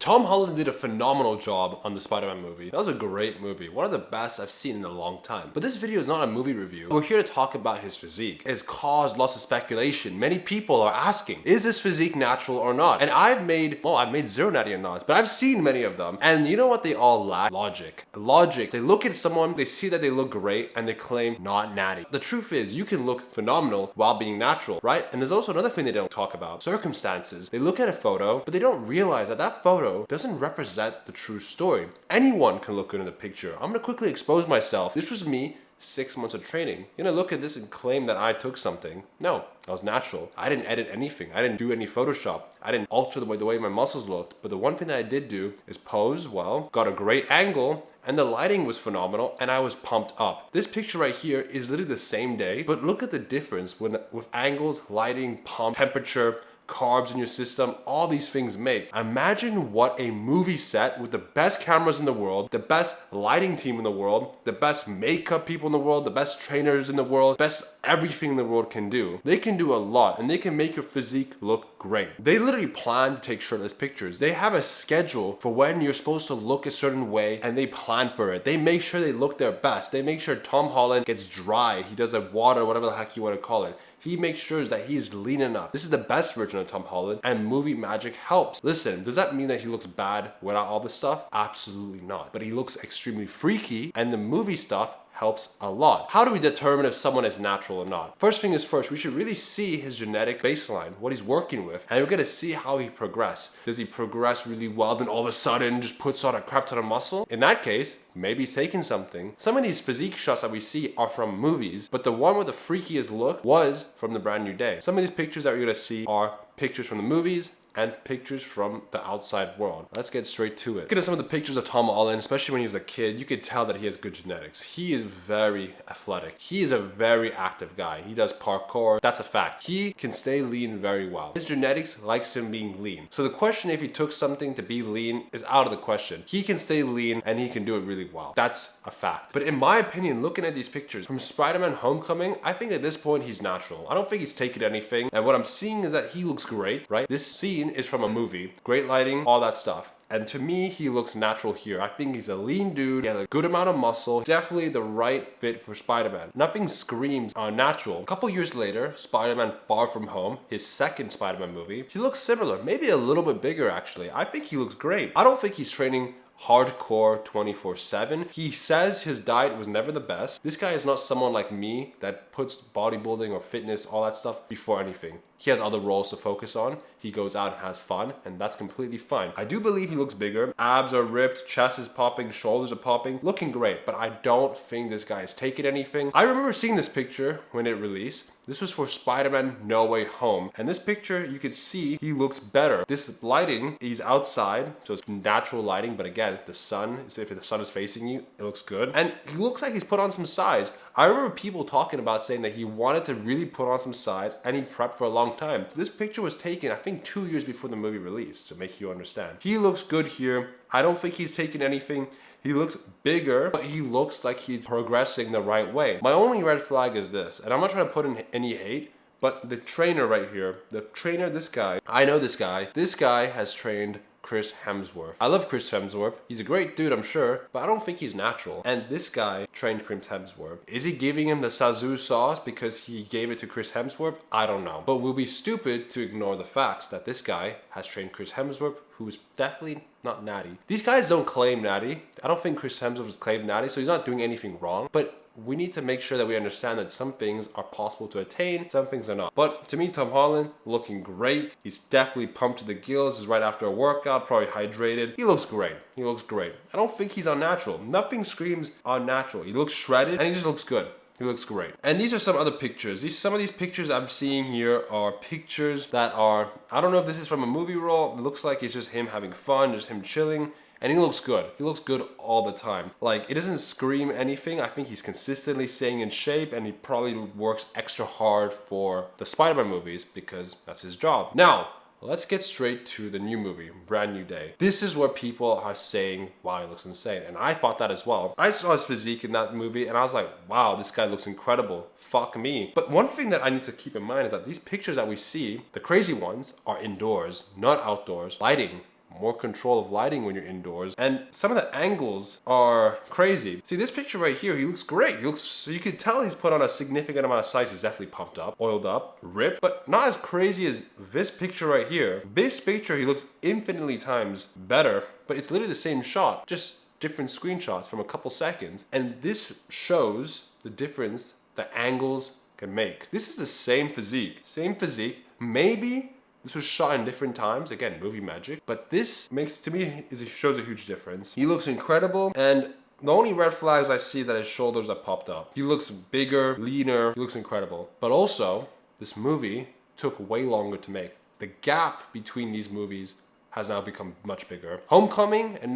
Tom Holland did a phenomenal job on the Spider-Man movie. That was a great movie, one of the best I've seen in a long time. But this video is not a movie review. We're here to talk about his physique. It has caused lots of speculation. Many people are asking, is this physique natural or not? And I've made zero Natty or not, but I've seen many of them. And you know what they all lack? Logic. Logic. They look at someone, they see that they look great, and they claim not natty. The truth is, you can look phenomenal while being natural, right? And there's also another thing they don't talk about. Circumstances. They look at a photo, but they don't realize that that photo doesn't represent the true story. Anyone can look good in the picture. I'm gonna quickly expose myself. This was me 6 months of training. You're gonna look at this and claim that I took something. No, I was natural. I didn't edit anything. I didn't do any Photoshop. I didn't alter the way my muscles looked. But the one thing that I did do is pose well, got a great angle, and the lighting was phenomenal, and I was pumped up. This picture right here is literally the same day, but look at the difference with angles, lighting, pump, temperature, carbs in your system, all these things make. Imagine what a movie set with the best cameras in the world, the best lighting team in the world, the best makeup people in the world, the best trainers in the world, best everything in the world can do. They can do a lot, and they can make your physique look great. They literally plan to take shirtless pictures. They have a schedule for when you're supposed to look a certain way, and they plan for it. They make sure they look their best. They make sure Tom Holland gets dry. He does a water, whatever the heck you want to call it. He makes sure that he's lean enough. This is the best version of Tom Holland, and movie magic helps. Listen, does that mean that he looks bad without all this stuff? Absolutely not. But he looks extremely freaky, and the movie stuff helps a lot. How do we determine if someone is natural or not? First thing is first, we should really see his genetic baseline, what he's working with, and we're gonna see how he progresses. Does he progress really well, then all of a sudden just puts on a crap ton of muscle? In that case, maybe he's taking something. Some of these physique shots that we see are from movies, but the one with the freakiest look was from The Brand New Day. Some of these pictures that you're gonna see are pictures from the movies and pictures from the outside world. Let's get straight to it. Look at some of the pictures of Tom Holland, especially when he was a kid. You could tell that he has good genetics. He is very athletic. He is a very active guy. He does parkour. That's a fact. He can stay lean very well. His genetics likes him being lean. So the question if he took something to be lean is out of the question. He can stay lean and he can do it really well. That's a fact. But in my opinion, looking at these pictures from Spider-Man Homecoming, I think at this point he's natural. I don't think he's taken anything. And what I'm seeing is that he looks great, right? This scene is from a movie. Great lighting, all that stuff. And to me, he looks natural here. I think he's a lean dude. He has a good amount of muscle. Definitely the right fit for Spider-Man. Nothing screams unnatural. A couple years later, Spider-Man Far From Home, his second Spider-Man movie, he looks similar. Maybe a little bit bigger, actually. I think he looks great. I don't think he's training hardcore 24/7. He says his diet was never the best. This guy is not someone like me that puts bodybuilding or fitness, all that stuff before anything. He has other roles to focus on. He goes out and has fun, and that's completely fine. I do believe he looks bigger. Abs are ripped, chest is popping, shoulders are popping, looking great, but I don't think this guy is taking anything. I remember seeing this picture when it released. This was for Spider-Man No Way Home, and this picture, you could see he looks better. This lighting, he's outside, so it's natural lighting, but again, the sun, if the sun is facing you, it looks good. And he looks like he's put on some size. I remember people talking about saying that he wanted to really put on some size, and he prepped for a long time. This picture was taken, I think, 2 years before the movie released, to make you understand. He looks good here. I don't think he's taken anything. He looks bigger, but he looks like he's progressing the right way. My only red flag is this, and I'm not trying to put in any hate, but the trainer right here, this guy, I know this guy. This guy has trained Chris Hemsworth. I love Chris Hemsworth. He's a great dude, I'm sure, but I don't think he's natural. And this guy trained Chris Hemsworth. Is he giving him the Sazoo sauce because he gave it to Chris Hemsworth? I don't know. But we'll be stupid to ignore the facts that this guy has trained Chris Hemsworth, who's definitely not natty. These guys don't claim natty. I don't think Chris Hemsworth has claimed natty, so he's not doing anything wrong. But we need to make sure that we understand that some things are possible to attain, some things are not. But to me, Tom Holland, looking great. He's definitely pumped to the gills. This is right after a workout, probably hydrated. He looks great. He looks great. I don't think he's unnatural. Nothing screams unnatural. He looks shredded and he just looks good. He looks great. And these are some other pictures. Some of these pictures I'm seeing here are pictures that are, I don't know if this is from a movie role. It looks like it's just him having fun, just him chilling. And he looks good. He looks good all the time. Like, it doesn't scream anything. I think he's consistently staying in shape, and he probably works extra hard for the Spider-Man movies because that's his job. Now, let's get straight to the new movie, Brand New Day. This is where people are saying, wow, he looks insane. And I thought that as well. I saw his physique in that movie and I was like, wow, this guy looks incredible. Fuck me. But one thing that I need to keep in mind is that these pictures that we see, the crazy ones, are indoors, not outdoors. Lighting, more control of lighting when you're indoors, and some of the angles are crazy. See this picture right here, he looks great. He looks, so you can tell he's put on a significant amount of size. He's definitely pumped up, oiled up, ripped, but not as crazy as this picture right here. This picture, he looks infinitely times better, but it's literally the same shot, just different screenshots from a couple seconds. And this shows the difference that angles can make. This is the same physique, maybe this was shot in different times, again, movie magic, but this makes, to me, shows a huge difference. He looks incredible, and the only red flags I see is that his shoulders are popped up. He looks bigger, leaner, he looks incredible. But also, this movie took way longer to make. The gap between these movies has now become much bigger. Homecoming and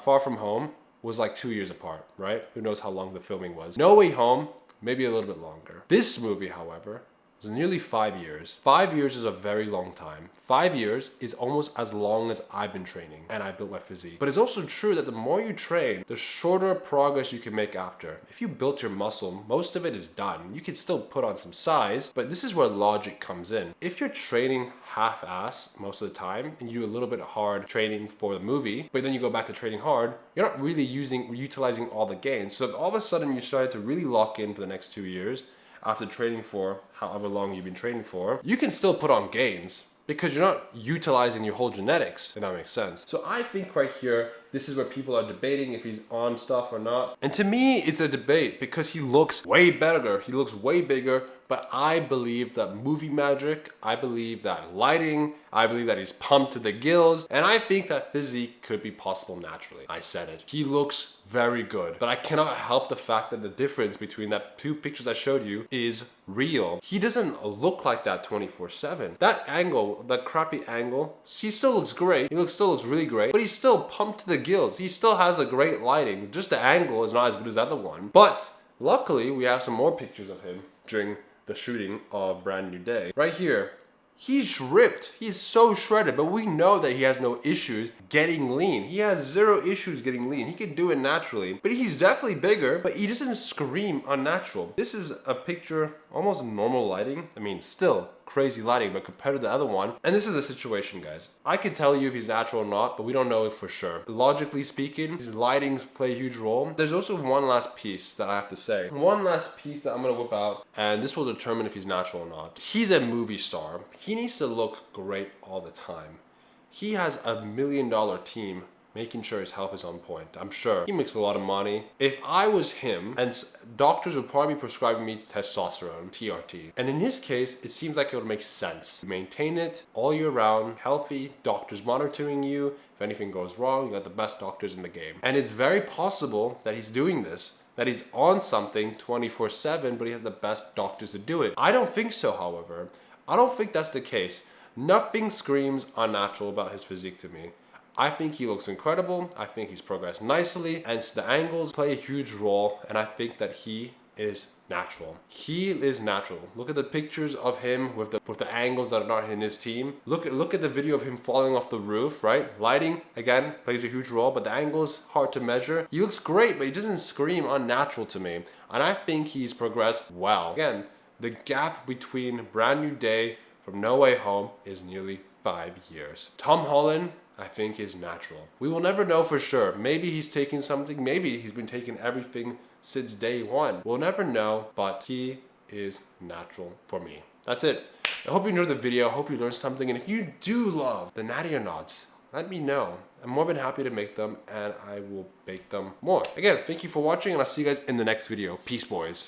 Far From Home was like 2 years apart, right? Who knows how long the filming was. No Way Home, maybe a little bit longer. This movie, however, was nearly 5 years. 5 years is a very long time. 5 years is almost as long as I've been training and I built my physique. But it's also true that the more you train, the shorter progress you can make after. If you built your muscle, most of it is done. You can still put on some size, but this is where logic comes in. If you're training half-ass most of the time and you do a little bit of hard training for the movie, but then you go back to training hard, you're not really utilizing all the gains. So if all of a sudden you started to really lock in for the next 2 years, after training for however long you've been training for, you can still put on gains because you're not utilizing your whole genetics, if that makes sense. So I think right here, this is where people are debating if he's on stuff or not. And to me, it's a debate because he looks way better, he looks way bigger, but I believe that movie magic, I believe that lighting, I believe that he's pumped to the gills, and I think that physique could be possible naturally. I said it. He looks very good, but I cannot help the fact that the difference between that two pictures I showed you is real. He doesn't look like that 24/7. That angle, that crappy angle, he still looks great. He still looks really great, but he's still pumped to the gills. He still has a great lighting. Just the angle is not as good as the other one. But luckily, we have some more pictures of him during the shooting of Brand New Day. Right here, he's ripped. He's so shredded, but we know that he has no issues getting lean. He has zero issues getting lean. He can do it naturally, but he's definitely bigger, but he doesn't scream unnatural. This is a picture, almost normal lighting. I mean, still crazy lighting, but compared to the other one, and this is a situation, guys. I can tell you if he's natural or not, but we don't know it for sure. Logically speaking, his lightings play a huge role. There's also one last piece that I have to say. One last piece that I'm gonna whip out, and this will determine if he's natural or not. He's a movie star. He needs to look great all the time. He has $1 million team making sure his health is on point. I'm sure he makes a lot of money. If I was him, and doctors would probably be prescribing me testosterone, TRT. And in his case, it seems like it would make sense. Maintain it all year round, healthy, doctors monitoring you. If anything goes wrong, you got the best doctors in the game. And it's very possible that he's doing this, that he's on something 24/7, but he has the best doctors to do it. I don't think so, however. I don't think that's the case. Nothing screams unnatural about his physique to me. I think he looks incredible. I think he's progressed nicely, and the angles play a huge role, and I think that he is natural. He is natural. Look at the pictures of him with the angles that are not in his team. Look at the video of him falling off the roof, right? Lighting, again, plays a huge role, but the angle's hard to measure. He looks great, but he doesn't scream unnatural to me, and I think he's progressed well. Again, the gap between Brand New Day from No Way Home is nearly 5 years. Tom Holland, I think, is natural. We will never know for sure. Maybe he's taking something. Maybe he's been taking everything since day one. We'll never know, but he is natural for me. That's it. I hope you enjoyed the video. I hope you learned something. And if you do love the Natty or Nots, let me know. I'm more than happy to make them, and I will bake them more. Again, thank you for watching, and I'll see you guys in the next video. Peace, boys.